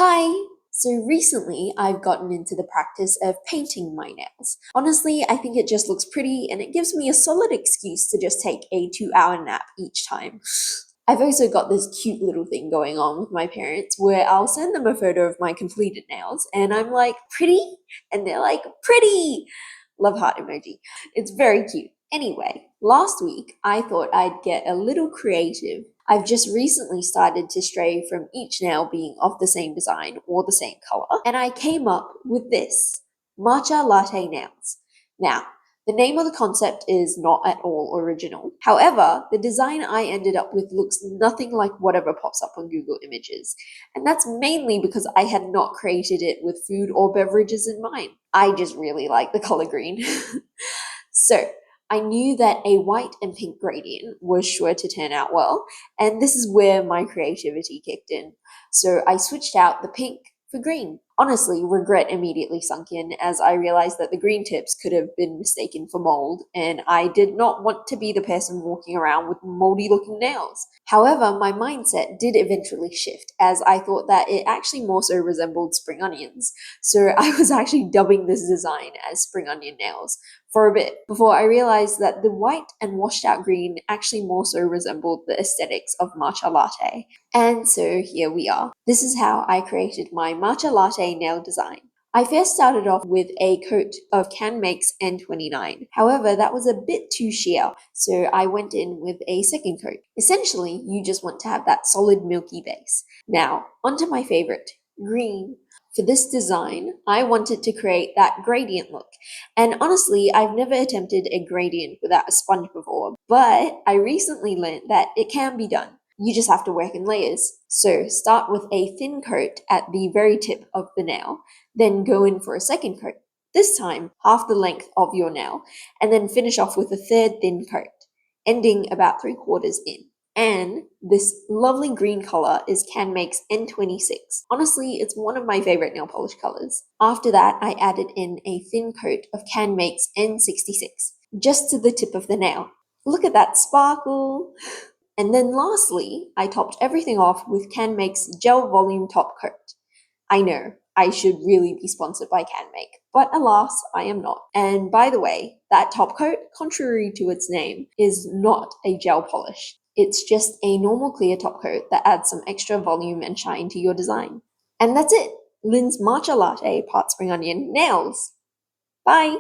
Hi! So recently I've gotten into the practice of painting my nails. Honestly, I think it just looks pretty and it gives me a solid excuse to just take a 2 hour nap each time. I've also got this cute little thing going on with my parents where I'll send them a photo of my completed nails and I'm like, pretty? And they're like, pretty! Love heart emoji. It's very cute. Anyway, last week I thought I'd get a little creative. I've just recently started to stray from each nail being of the same design or the same color, and I came up with this matcha latte nails. Now, the name of the concept is not at all original. However, the design I ended up with looks nothing like whatever pops up on Google Images. And that's mainly because I had not created it with food or beverages in mind. I just really like the color green. So, I knew that a white and pink gradient was sure to turn out well, and this is where my creativity kicked in. So I switched out the pink for green. Honestly, regret immediately sunk in as I realized that the green tips could have been mistaken for mold, and I did not want to be the person walking around with moldy looking nails. However, my mindset did eventually shift as I thought that it actually more so resembled spring onions. So I was actually dubbing this design as spring onion nails for a bit before I realized that the white and washed out green actually more so resembled the aesthetics of matcha latte. And so here we are. This is how I created my matcha latte nail design. I first started off with a coat of CanMake's N29. However, that was a bit too sheer, so I went in with a second coat. Essentially, you just want to have that solid milky base. Now, onto my favorite, green. For this design, I wanted to create that gradient look. And honestly, I've never attempted a gradient without a sponge before, but I recently learned that it can be done. You just have to work in layers. So start with a thin coat at the very tip of the nail, then go in for a second coat, this time half the length of your nail, and then finish off with a third thin coat, ending about 3/4 in. And this lovely green color is CanMake's N26. Honestly, it's one of my favorite nail polish colors. After that, I added in a thin coat of CanMake's N66, just to the tip of the nail. Look at that sparkle! And then lastly, I topped everything off with CanMake's Gel Volume Top Coat. I know, I should really be sponsored by CanMake, but alas, I am not. And by the way, that top coat, contrary to its name, is not a gel polish. It's just a normal clear top coat that adds some extra volume and shine to your design. And that's it! Linn's matcha latte part spring onion nails. Bye!